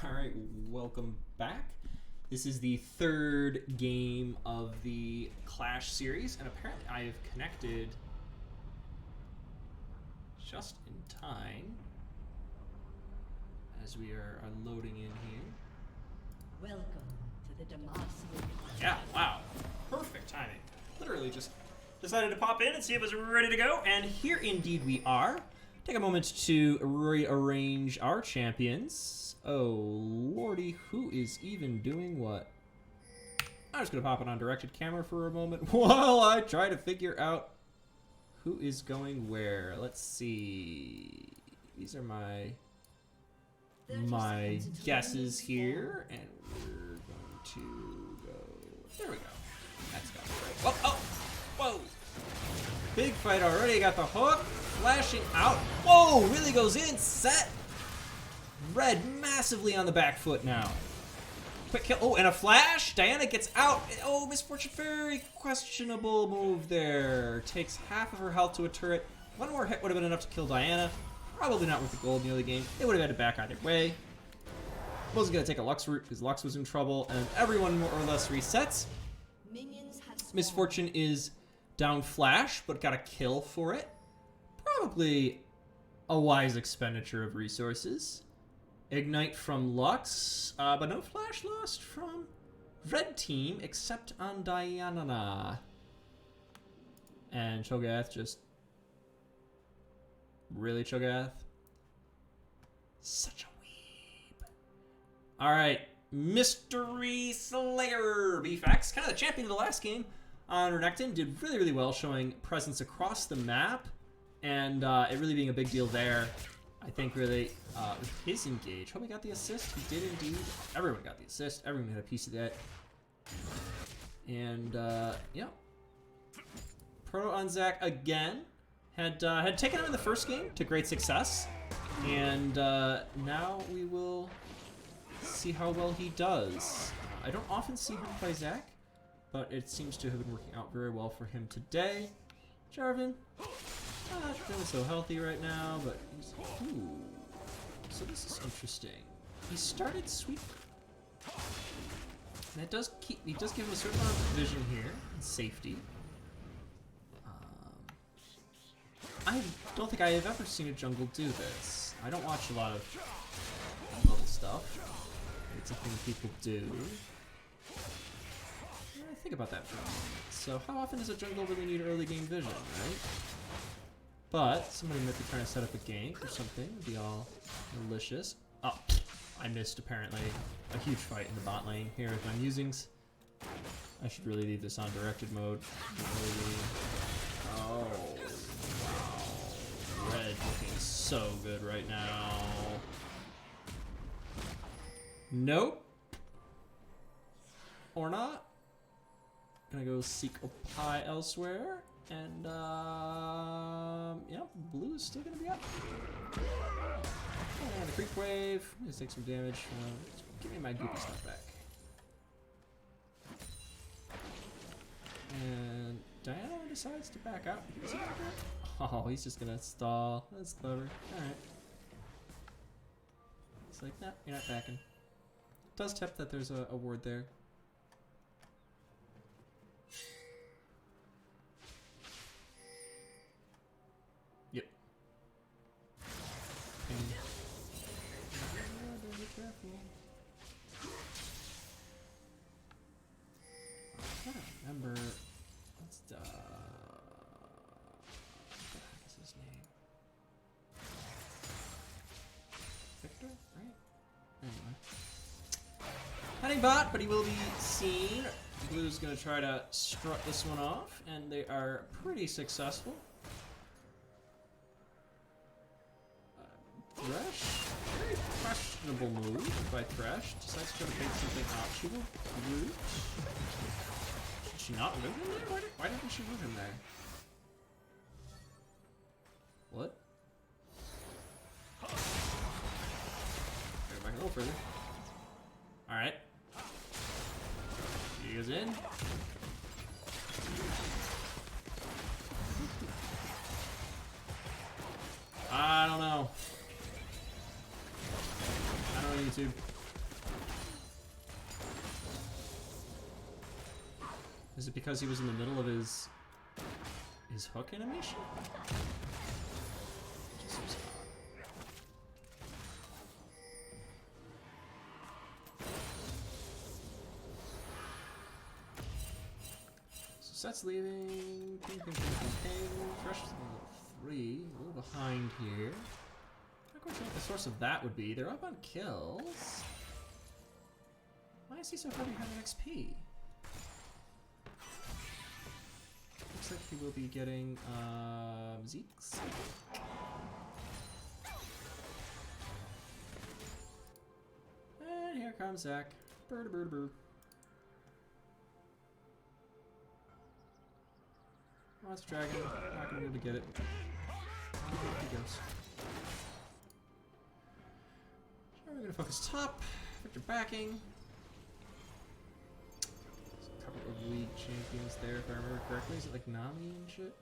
Alright, welcome back. This is the third game of the Clash series, and apparently I have connected just in time as we are loading in here. Welcome to the Demacia. Yeah, wow. Perfect timing. Literally just decided to pop in and see if it was ready to go, and here indeed we are. Take a moment to rearrange our champions. Oh, lordy, who is even doing what? I'm just going to pop it on directed camera for a moment while I try to figure out who is going where. Let's see. These are my guesses here, and we're going to go... There we go. That's got it right. Whoa, oh! Whoa! Big fight already. Got the hook. Flashing out. Whoa! Really goes in. Set. Red massively on the back foot now. Quick kill. Oh, and a flash. Diana gets out. Oh, Misfortune. Very questionable move there. Takes half of her health to a turret. One more hit would have been enough to kill Diana. Probably not worth the gold near the game. They would have had to back either way. Wasn't going to take a Lux route because Lux was in trouble. And everyone more or less resets. Misfortune is down flash, but got a kill for it. Probably a wise expenditure of resources. Ignite from Lux, but no flash lost from red team except on Diana. And Cho'Gath just... Really, Cho'Gath? Such a weeb. Alright, Mystery Slayer BFX, kind of the champion of the last game on Renekton. Did really, really well, showing presence across the map, and it really being a big deal there. I think really his engage. Hope he got the assist. He did indeed. Everyone got the assist. Everyone had a piece of that. And yeah, Proto on Zac again had taken him in the first game to great success, and now we will see how well he does. I don't often see him play Zac, but it seems to have been working out very well for him today. Jarvan. Not feeling so healthy right now, but he's... Ooh. So this is interesting. He started sweep. And it does keep... He does give him a certain amount of vision here and safety. I don't think I have ever seen a jungle do this. I don't watch a lot of little stuff. It's a thing people do. I think about that for a moment. So how often does a jungle really need early game vision, right? But somebody might be trying to set up a gank or something. Would be all malicious. Oh, I missed apparently a huge fight in the bot lane here with my musings. I should really leave this on directed mode. Oh, wow. Red looking so good right now. Nope. Or not. Gonna go seek a pie elsewhere. And, yeah, blue is still going to be up. And a creep wave. I'm going to take some damage. Give me my goopy stuff back. And Diana decides to back out. Oh, he's just going to stall. That's clever. Alright. It's like, nah, you're not backing. It does tip that there's a ward there. I don't remember. What's the... What the heck is his name? Victor, right? Anyway. Hunting bot, but he will be seen. Blue's gonna try to strut this one off, and they are pretty successful. Thresh? Very questionable move by Thresh. Decides to try to take something optional. Root. Did she not move him there? Why didn't she move him there? What? Go back a little further. Alright. He goes in. I don't know. YouTube. Is it because he was in the middle of his hook animation? Just seems odd. So Set's leaving. Ping, ping, ping, ping, ping. Fresh to level 3. A little behind here. Not quite sure what the source of that would be. They're up on kills. Why is he so heavy on XP? Looks like he will be getting Zeke's. And here comes Zach. Bird, bird, bird. Oh, it's dragon. Not gonna be able to get it. Here he goes. Sure, we're gonna focus top. Victor backing. Couple of league champions there, if I remember correctly. Is it like Nami and shit?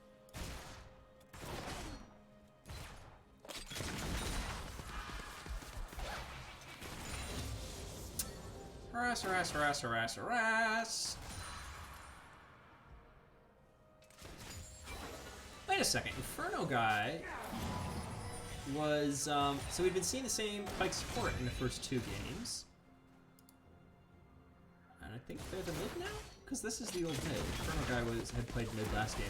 Harass, harass, harass, harass, harass! Wait a second, Inferno guy was, so we'd been seeing the same Pike support in the first 2 games. And I think they're the mid now? Because this is the old mid. Inferno guy had played mid last game.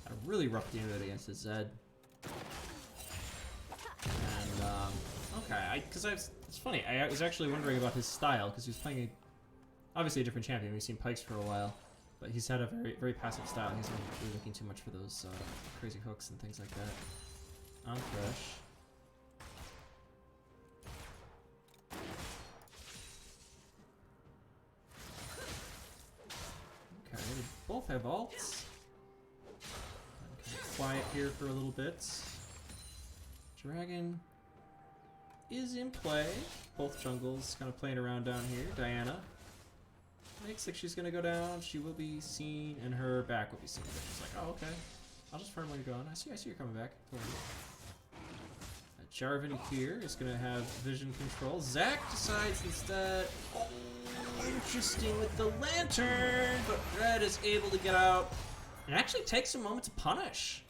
Had a really rough game of it against his Zed. And, okay, it's funny, I was actually wondering about his style, because he was playing obviously a different champion. We've seen Pikes for a while, but he's had a very, very passive style. He's not really looking too much for those crazy hooks and things like that. I'm fresh. Okay, they both have ults. Okay, quiet here for a little bit. Dragon is in play. Both jungles kind of playing around down here. Diana looks like she's gonna go down. She will be seen, and her back will be seen. She's like, oh, okay. I'll just farm when you're gone. I see you're coming back. Jarvan here is gonna have vision control. Zach decides instead. Oh, interesting with the lantern, but Red is able to get out and actually takes a moment to punish.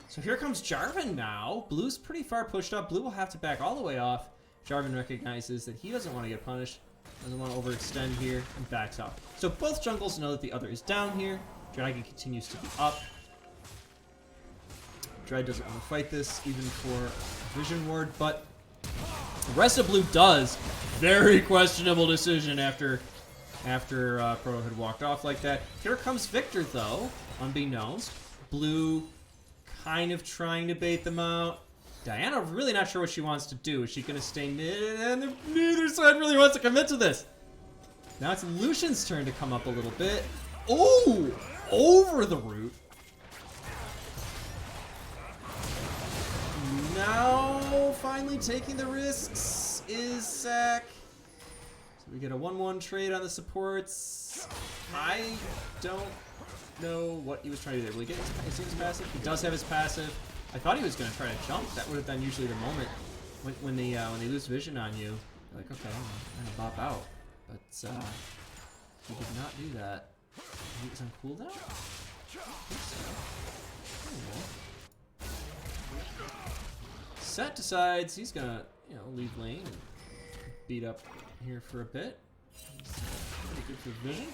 So here comes Jarvan now. Blue's pretty far pushed up. Blue will have to back all the way off. Jarvan recognizes that he doesn't want to get punished, doesn't want to overextend here, and backs off. So both jungles know that the other is down here. Dragon continues to be up. Dread doesn't want to fight this, even for Vision Ward, but the rest of Blue does. Very questionable decision after Proto had walked off like that. Here comes Victor, though, unbeknownst. Blue kind of trying to bait them out. Diana really not sure what she wants to do. Is she going to stay mid? And neither side really wants to commit to this. Now it's Lucian's turn to come up a little bit. Oh! Over the root. Now, finally taking the risks is Zach. So we get a 1-1 trade on the supports. I don't know what he was trying to do there. Will he get his passive? He does have his passive. I thought he was going to try to jump. That would have been usually the moment when they lose vision on you. You're like, okay, I'm going to bop out. But he did not do that. He was on cooldown? Set decides he's gonna, leave lane and beat up here for a bit. Pretty good for vision.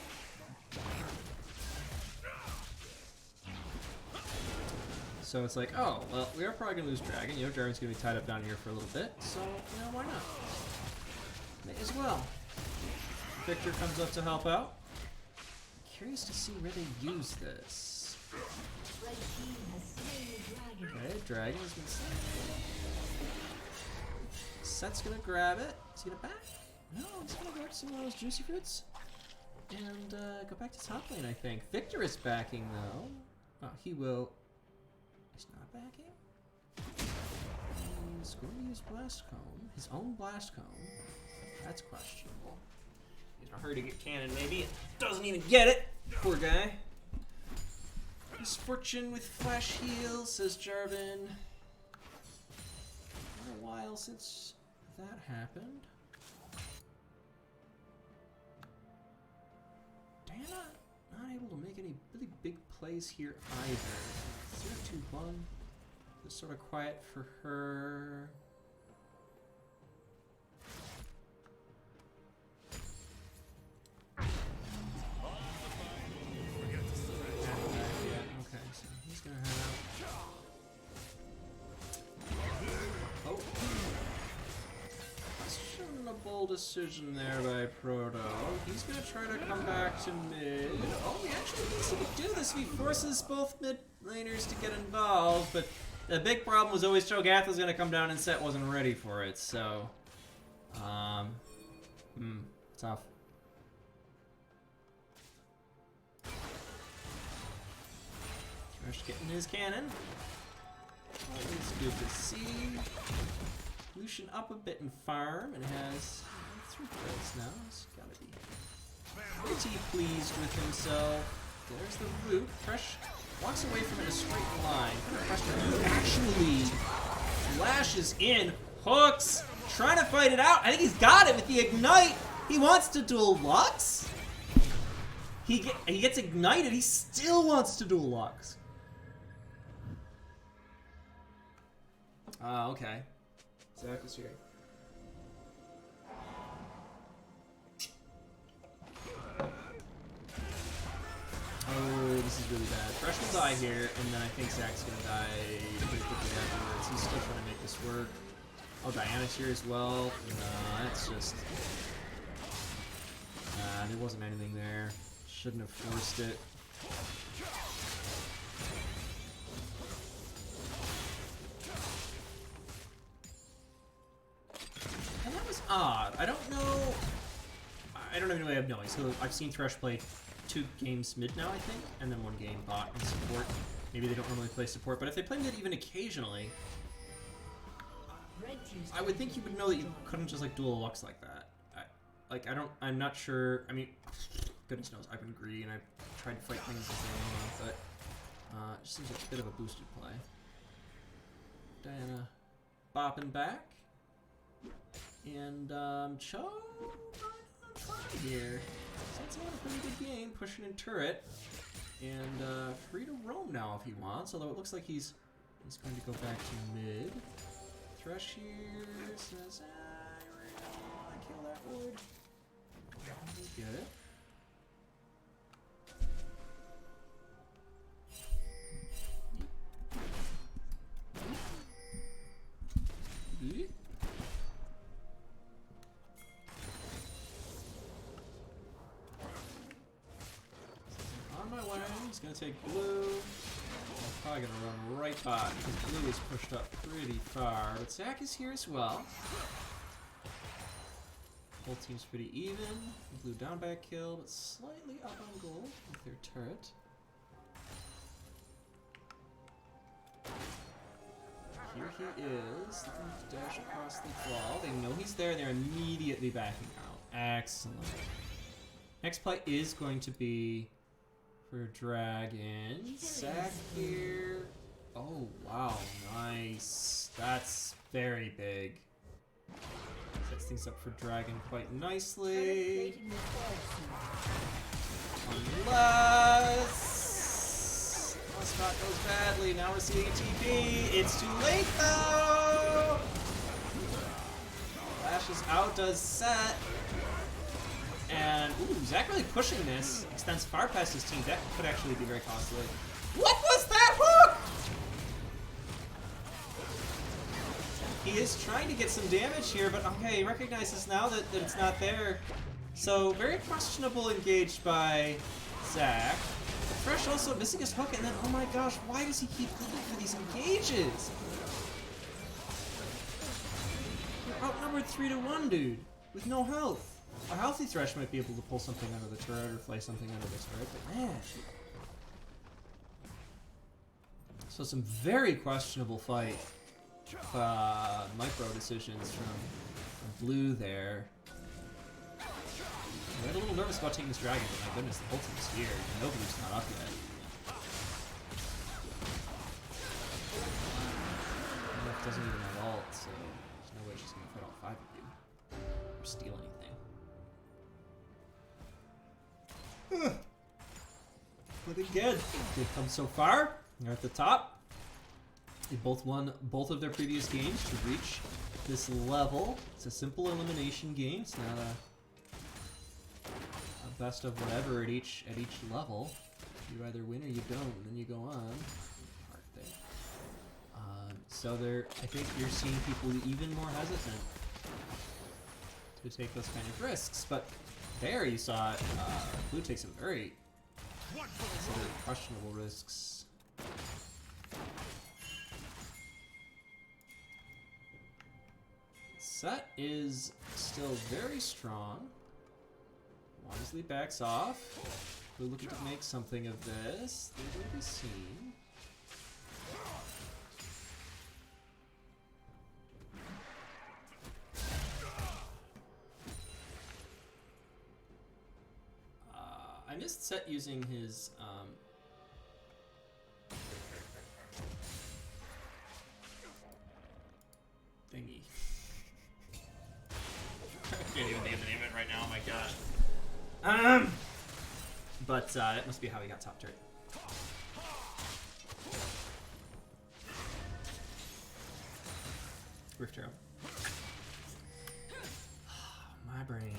So it's like, oh, well, we are probably gonna lose Dragon. Dragon's gonna be tied up down here for a little bit, so, why not? May as well. Victor comes up to help out. Curious to see where they use this. Okay, Dragon has been slain. Set's gonna grab it. Is he gonna back? No, he's gonna go to some of those juicy fruits. And go back to top lane, I think. Victor is backing, though. Oh, he will. He's not backing? He's going to use Blast Cone. His own Blast Cone. That's questionable. He's in a hurry to get cannon, maybe. Doesn't even get it. Poor guy. Misfortune with flash heal, says Jarvan. Been a while since that happened. Diana not able to make it any really big plays here either. 0-2-1. It's sort of quiet for her. Okay, so he's gonna head out. Oh, questionable decision there by Proto. He's gonna try to come back to mid. Oh, he actually thinks he can do this if he forces both mid laners to get involved, but the big problem was always Cho'Gath was gonna come down and Set wasn't ready for it, so tough. Thresh getting his cannon. Always good to see. Lucian up a bit in farm and has 3 kills now. He's gotta be pretty pleased with himself. There's the root. Thresh walks away from it in a straight line. He actually flashes in, hooks, trying to fight it out. I think he's got it with the ignite. He wants to dual Lux. He gets ignited. He still wants to dual Lux. Okay. Zach is here. Oh, this is really bad. Thresh will die here, and then I think Zach's gonna die pretty quickly afterwards. He's still trying to make this work. Oh, Diana's here as well. No, that's just... there wasn't anything there. Shouldn't have forced it. And that was odd. I don't know... I don't have any way of knowing. So I've seen Thresh play 2 games mid now, I think, and then 1 game bot and support. Maybe they don't normally play support, but if they play mid even occasionally, I would think you would know that you couldn't just like dual Lux like that. I'm not sure. I mean, goodness knows, I've been greedy and I've tried to fight things as they are, but it just seems like a bit of a boosted play. Diana bopping back, and Cho on fire here. So that's a pretty good game, pushing in turret, and free to roam now if he wants. Although it looks like he's going to go back to mid. Thresh here says, I really don't want to kill that wood. Get it. On my way, he's gonna take blue. I'm probably gonna run right by because blue is pushed up pretty far. But Zach is here as well. Whole team's pretty even. Blue down by a kill, but slightly up on gold with their turret. Here he is, looking to dash across the wall. They know he's there, they're immediately backing out. Excellent. Next play is going to be for Dragon. Zach here. Oh, wow, nice. That's very big. Sets things up for Dragon quite nicely. Unless spot goes badly. Now we're seeing TP. It's too late though. Flashes out, does Set. And ooh, Zach really pushing this. Extends far past his team. That could actually be very costly. What was that hook? He is trying to get some damage here, but okay, he recognizes now that it's not there. So, very questionable engaged by Zach. Thresh also missing his hook, and then, oh my gosh, why does he keep looking for these engages? You're outnumbered 3-1, dude, with no health. A healthy Thresh might be able to pull something out of the turret or play something out of the turret, but man. So some very questionable fight. Micro decisions from Blue there. I'm a little nervous about taking this Dragon, but my goodness, the whole team's here. No Blue's not up yet. Murph doesn't even have ult, so there's no way she's gonna fight all 5 of you. Or steal anything. looking good. They've come so far. They're at the top. They both won both of their previous games to reach this level. It's a simple elimination game. It's not a best of whatever at each level. You either win or you don't, and then you go on. Hard thing. So I think you're seeing people even more hesitant to take those kind of risks. But there you saw Blue take some very questionable risks. Set is still very strong. Wisely backs off. We're looking to make something of this. They will be seen. I missed Set using his thingy. I can't even name the name of it right now. Oh my gosh. But that must be how he got top turret. Rift Arrow. My brain.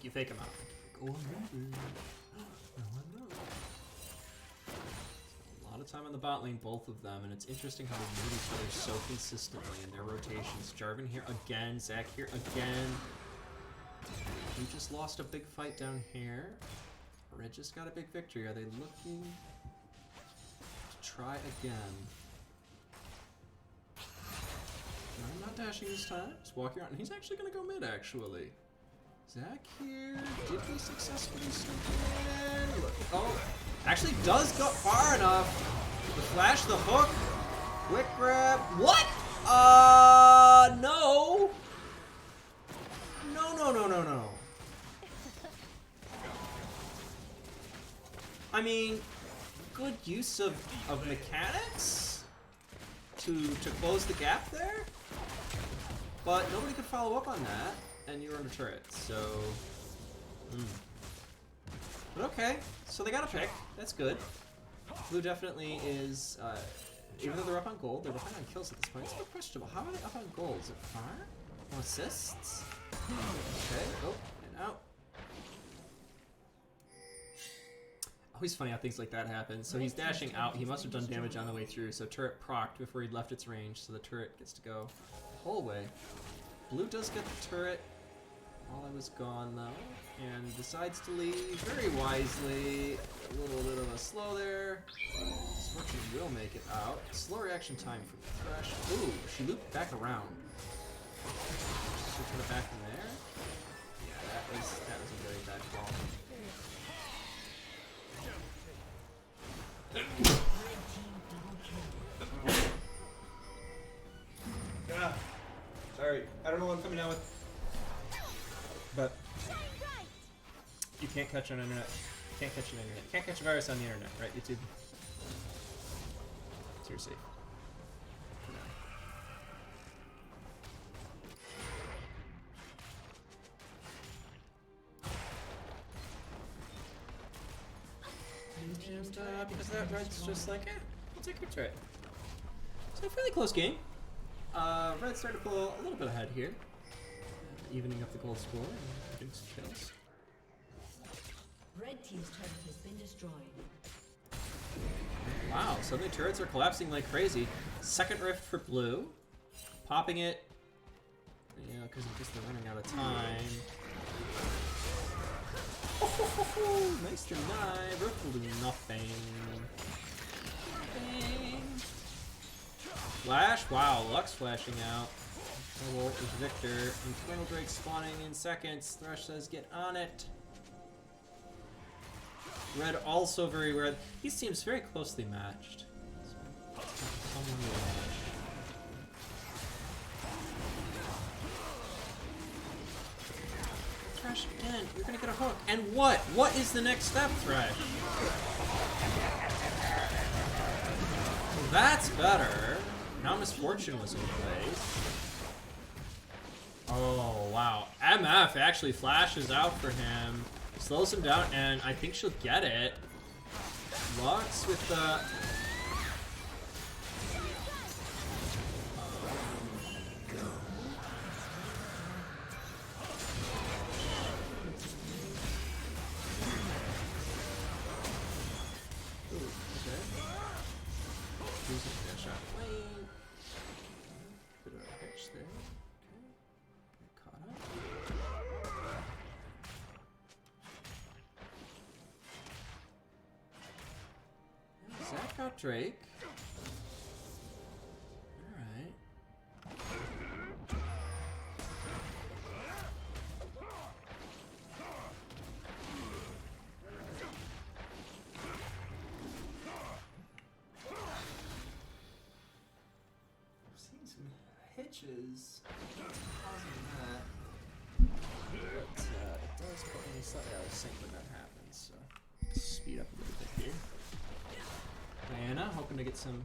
You fake him out. Go on, a lot of time on the bot lane, both of them, and it's interesting how they move each other so consistently in their rotations. Jarvan here again, Zac here again. We just lost a big fight down here. Red just got a big victory. Are they looking to try again? No, I'm not dashing this time. Just walking around, and he's actually going to go mid, actually. Zac here, did we successfully sneak in? Oh, actually does go far enough. The flash, the hook, quick grab. What? No. No. I mean, good use of mechanics to close the gap there, but nobody could follow up on that. And you were on a turret, so... But okay, so they got a pick. That's good. Blue definitely is, even though they're up on gold, they're behind on kills at this point. It's a bit questionable. How are they up on gold? Is it fire? No assists? Okay, oh, and out. Always funny how things like that happen. So he's dashing out. He must have done damage on the way through, so turret procced before he left its range, so the turret gets to go the whole way. Blue does get the turret while I was gone, though, and decides to leave very wisely. A little bit of a slow there. Scorching will make it out. Slow reaction time for Thresh. Ooh, she looped back around. She put it back in there. Yeah, that was a very bad call. Sorry, I don't know what I'm coming down with. But you can't catch on internet. Can't catch an internet. Can't catch a virus on the internet, right, YouTube? So you're safe. For now. And because that red's just like, we'll take your turret. So a fairly close game. Red started to pull a little bit ahead here. Evening up the gold score and getting some kills. Red team's turret has been destroyed. Wow, suddenly turrets are collapsing like crazy. Second rift for blue. Popping it. Yeah, because they're running out of time. Oh, nice deny. Rift will do nothing. Flash? Wow, Lux flashing out. Double is Victor. Infernal Drake spawning in seconds. Thresh says get on it. Red also very red. These teams very closely matched. Thresh again. You're gonna get a hook. And what? What is the next step, Thresh? That's better. Now Misfortune was in place. Oh, wow. MF actually flashes out for him. Slows him down, and I think she'll get it. Lux with the... Zach got Drake. Alright. I've seen some hitches causing that. But it does put me slightly out of sync when that happens, so speed up a little bit here. Diana, hoping to get some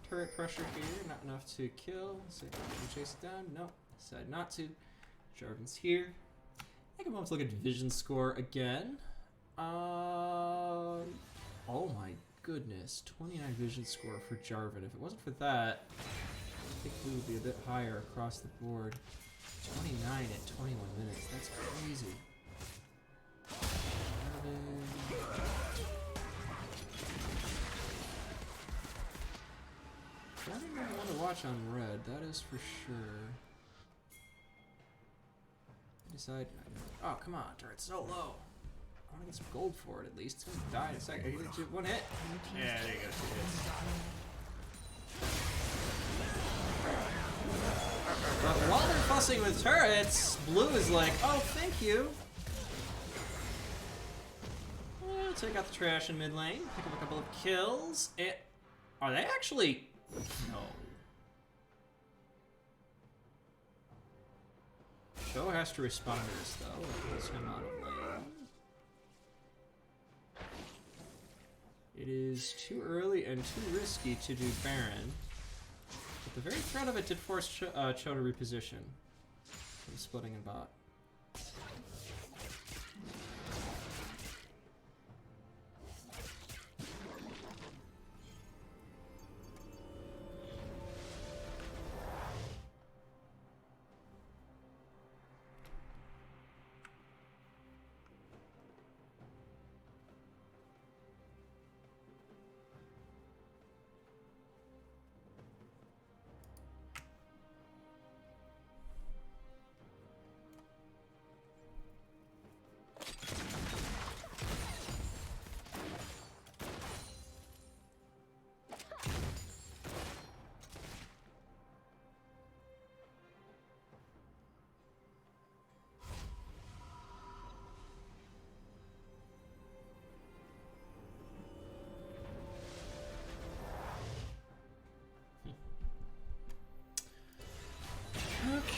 turret pressure here. Not enough to kill. So can chase it down. Nope. Decided not to. Jarvan's here. Take a moment to look at division score again. Oh my goodness. 29 vision score for Jarvan. If it wasn't for that, I think we would be a bit higher across the board. 29 at 21 minutes. That's crazy. I didn't really want to watch on red, that is for sure. I decide. Oh, come on, turret's so low. I want to get some gold for it at least. It's gonna die in a second. One hit. Yeah, there you go, 2 hits. But while they're fussing with turrets, Blue is like, oh, thank you. We'll take out the trash in mid lane, pick up a couple of kills. Are they actually? No. Show has to respond to this though. It pulls him out of lane. It is too early and too risky to do Baron. But the very threat of it did force Cho to reposition. From splitting in bot.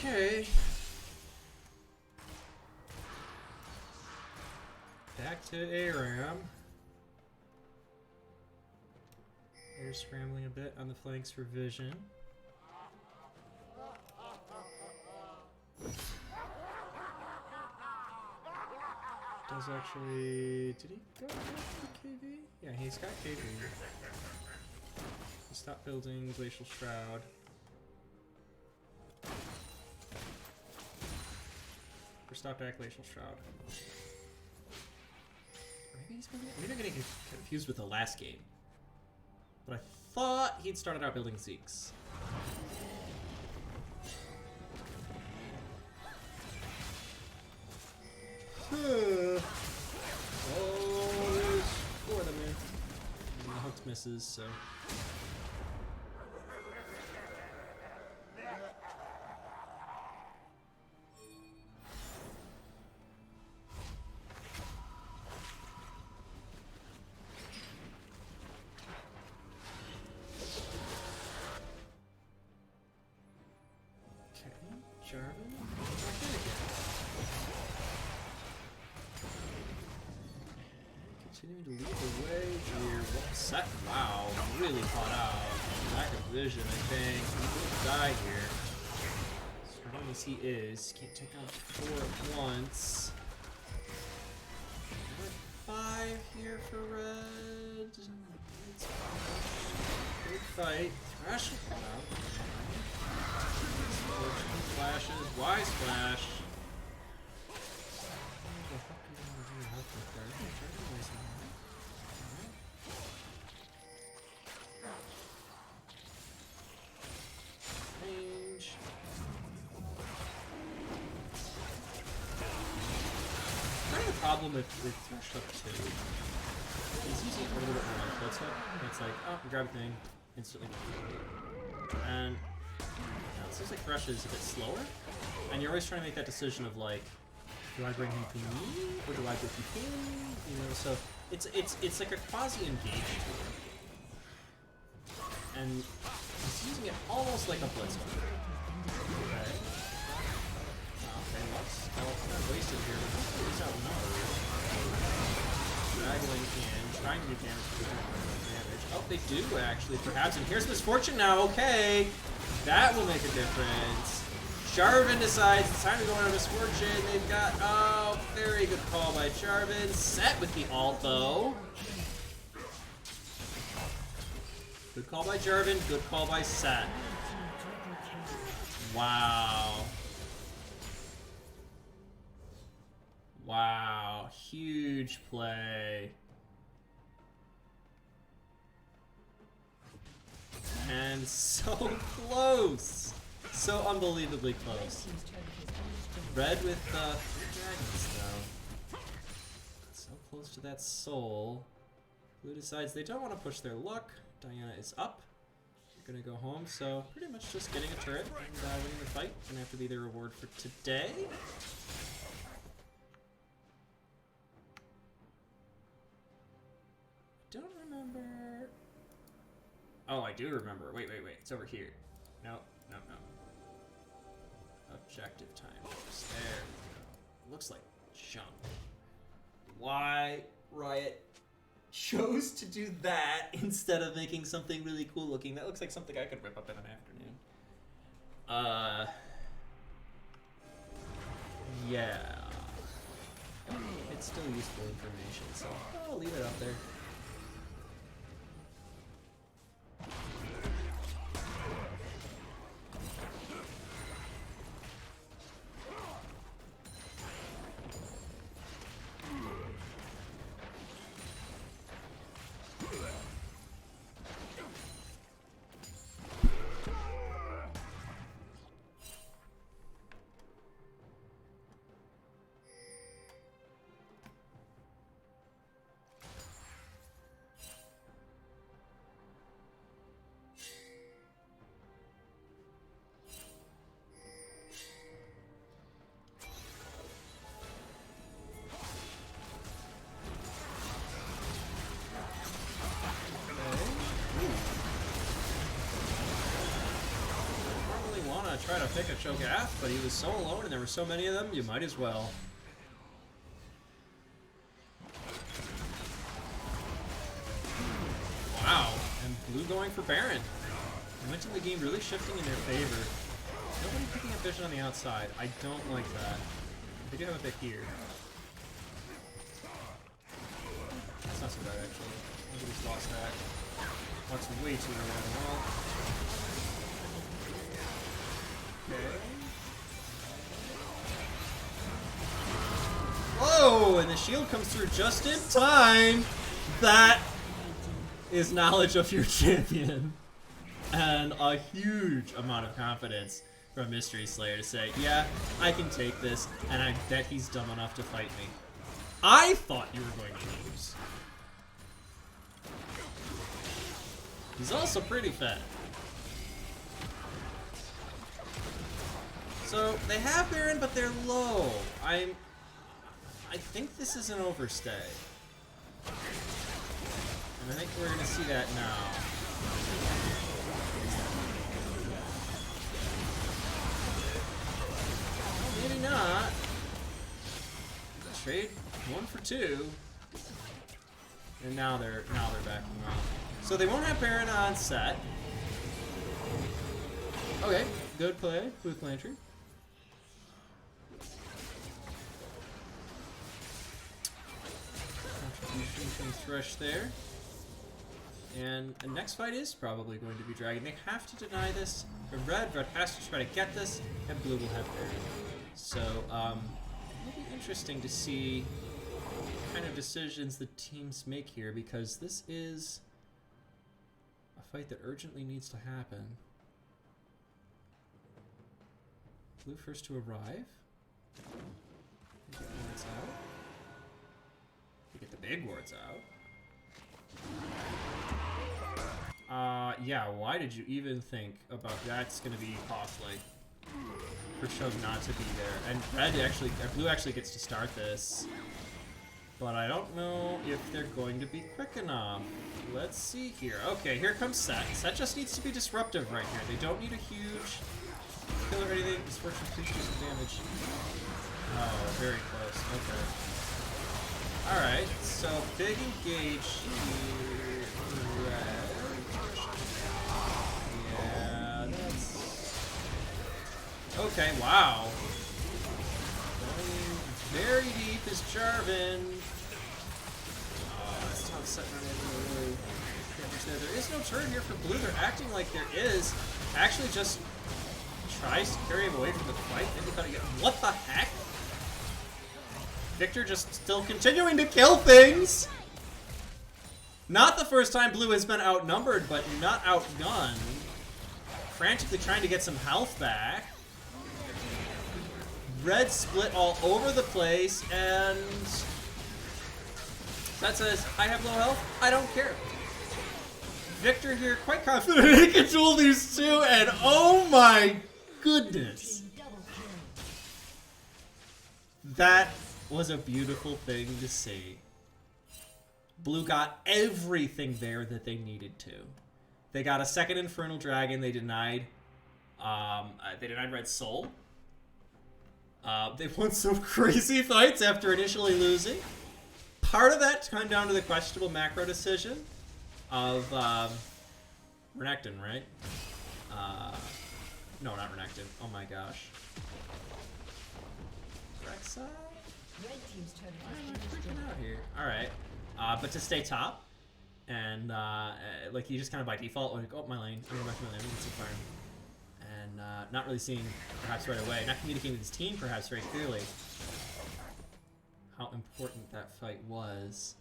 Okay. Back to ARAM. They're scrambling a bit on the flanks for vision. Does actually... Did he go for KV? Yeah, he's got KV. He stopped building Glacial Shroud. Or stopped at Glacial Shroud. Maybe I'm getting confused with the last game. But I thought he'd started out building Zeke's. Oh, there's 4 of them here. And the hooked misses, so... Set, wow, really caught out. Lack of vision, I think. He will die here. Strong as he is, can't take out 4 at once. 5 here for red. It's big fight. Thrash will come out. Fortune flashes. Wise flash. Range. Kind of a problem with Thresh Hook too. He's using it a little bit more like Blitz Hook. It's like, oh, grab a thing, instantly. And it seems like Thresh is a bit slower. And you're always trying to make that decision of like, do I bring him to me or do I go to him? You know, so it's like a quasi-engage tool. And he's using it almost like a Blitz Hook. Okay. Okay, Lux. Well, kind of wasted here. He's outnumbered. Straggling in, trying to do damage. Oh, they do actually, perhaps. And here's Misfortune now. Okay, that will make a difference. Jarvan decides it's time to go on Misfortune. They've got, oh, very good call by Jarvan. Set with the ult though. Good call by Jarvan. Good call by Set. Wow. Wow, huge play. And so close. So unbelievably close. Red with 3 dragons though. So close to that soul. Blue decides they don't want to push their luck. Diana is up. They're gonna go home, so pretty much just getting a turret and winning the fight. Gonna have to be their reward for today. Don't remember. Oh, I do remember. Wait. It's over here. No. Objective time. There we go. Looks like junk. Why Riot chose to do that instead of making something really cool looking? That looks like something I could whip up in an afternoon. Yeah. It's still useful information, so I'll leave it up there. Try to pick a Cho'Gath, but he was so alone and there were so many of them, you might as well. Wow, and blue going for Baron. Momentum of the game really shifting in their favor. Nobody picking up vision on the outside. I don't like that. They do have a bit here. That's not so bad actually. Nobody's lost that. That's way too early on the wall. Whoa! And the shield comes through just in time. That is knowledge of your champion. And a huge amount of confidence from Mystery Slayer to say, yeah, I can take this, and I bet he's dumb enough to fight me. I thought you were going to lose. He's also pretty fat. So, they have Baron, but they're low. I think this is an overstay. And I think we're going to see that now. Well, maybe not. Trade 1 for 2. And now they're backing off. So they won't have Baron on set. Okay, good play, Blue Lantern. Contribution from Thresh there. And the next fight is probably going to be Dragon. They have to deny this. From Red has to try to get this, and Blue will have Baron. So, it'll be interesting to see what kind of decisions the teams make here, because this is a fight that urgently needs to happen. Blue first to arrive. They get wards out. They get the big wards out. Yeah, why did you even think about that's gonna be costly for Chug not to be there? And Blue actually gets to start this. But I don't know if they're going to be quick enough. Let's see here. Okay, here comes Set. Set just needs to be disruptive right here. They don't need a huge kill or anything. This fortune, please do some damage. Oh, very close. Okay. Alright, so big engage here. Yeah, that's... Okay, wow. Going very deep is Jarvan. Oh, that's tough setting on it. There is no turn here for Blue. They're acting like there is. Actually just tries to carry him away from the fight. Then he thought he got... What the heck? Victor just still continuing to kill things! Not the first time Blue has been outnumbered, but not outgunned. Frantically trying to get some health back. Red split all over the place, and... That says, I have low health, I don't care. Victor here, quite confident he can duel these two, and oh my goodness. That was a beautiful thing to see. Blue got everything there that they needed to. They got a second Infernal Dragon. They denied Red Soul. They won some crazy fights after initially losing. Part of that come down to the questionable macro decision of Renekton, right? No, not Renekton. Oh my gosh. Rek'Sai? Red team's turret I'm has been freaking destroyed. out here. Alright. But to stay top, and like you just kind of by default, like, oh, my lane, I'm going back to my lane, I'm going to see fire. And not really seeing, perhaps right away, not communicating with his team, perhaps very clearly, how important that fight was.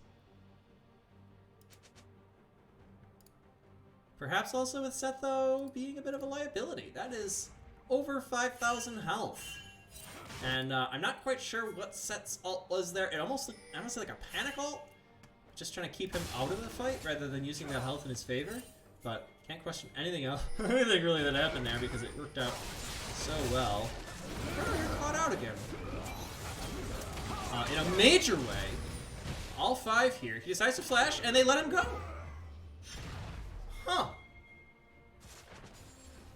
Perhaps also with Seth, though, being a bit of a liability. That is over 5,000 health. And I'm not quite sure what Seth's ult was there. It almost looked, honestly, like a panic ult. Just trying to keep him out of the fight rather than using that health in his favor. But can't question anything else, anything really that happened there because it worked out so well. You're caught out again. In a major way. All five here. He decides to flash and they let him go. Huh.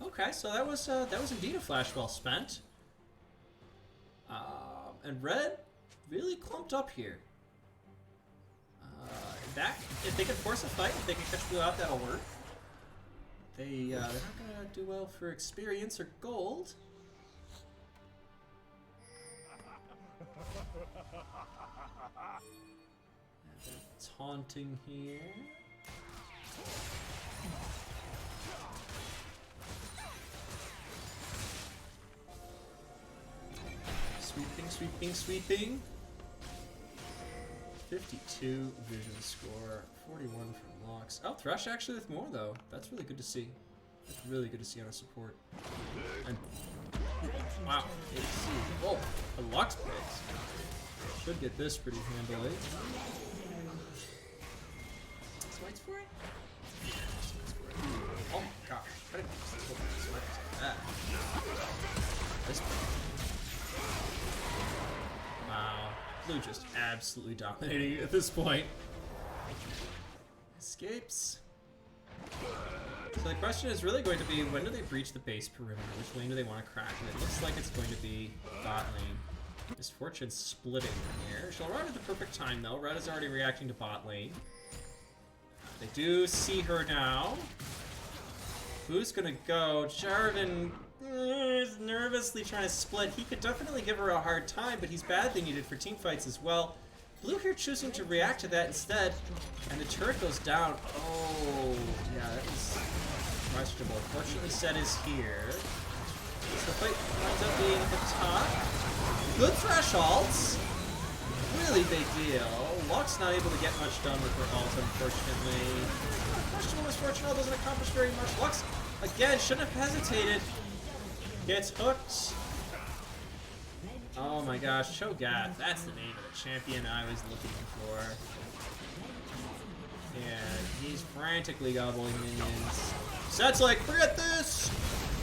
Okay, so that was indeed a flash well spent. And Red really clumped up here. If they can force a fight, if they can catch Blue out, that'll work. They're not gonna do well for experience or gold. Taunting here. Sweeping, sweeping, sweeping. 52 vision score, 41 from Lux. Oh, Thresh actually with more though. That's really good to see. That's really good to see on a support. And wow, whoa, a Lux base. Should get this pretty handily. Smites for it? Oh my gosh, I didn't know smites like that. This wow. Blue just absolutely dominating at this point. Escapes. So the question is really going to be, when do they breach the base perimeter? Which lane do they want to crack? And it looks like it's going to be bot lane. Misfortune splitting here. She'll run at the perfect time though. Red is already reacting to bot lane. They do see her now. Who's gonna go? Jarvan is nervously trying to split. He could definitely give her a hard time, but he's badly needed for team fights as well. Blue here choosing to react to that instead, and the turret goes down. Oh, yeah, that was questionable. Fortunately, Set is here. So the fight winds up being at the top. Good thresholds. Really big deal. Locke's not able to get much done with her ult, unfortunately. Questionable misfortune doesn't accomplish very much. Lux, again, shouldn't have hesitated. Gets hooked. Oh my gosh, Cho'Gath. That's the name of the champion I was looking for. And he's frantically gobbling minions. Set's like, forget this!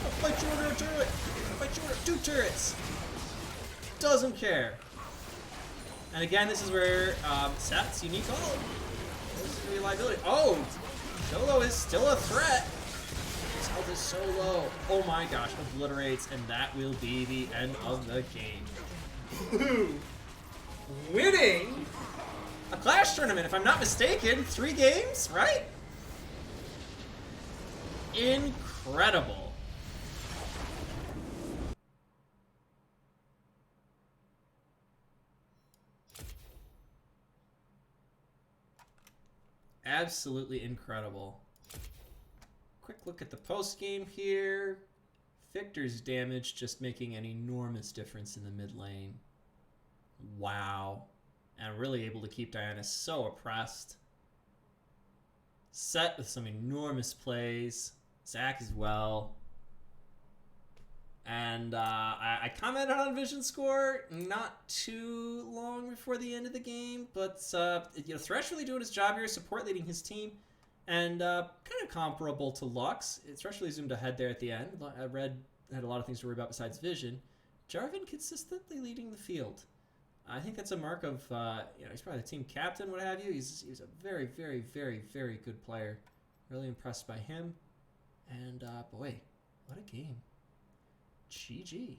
I'll fight you under a turret! I'll fight you under 2 turrets! Doesn't care. And again, this is where Set's unique ult. This is gonna be a liability. Oh! Solo is still a threat. His health is so low. Oh my gosh, obliterates, and that will be the end of the game. Winning a Clash tournament, if I'm not mistaken. 3 games, right? Incredible. Absolutely incredible. Quick look at the post game here. Victor's damage just making an enormous difference in the mid lane. Wow. And really able to keep Diana so oppressed. Set with some enormous plays. Zach as well. And I commented on Vision score not too long before the end of the game, but Thresh really doing his job here, support leading his team, and kind of comparable to Lux. Thresh really zoomed ahead there at the end. Red had a lot of things to worry about besides Vision. Jarvan consistently leading the field. I think that's a mark of he's probably the team captain, what have you. He's a very, very, very, very good player. Really impressed by him, and boy, what a game. GG.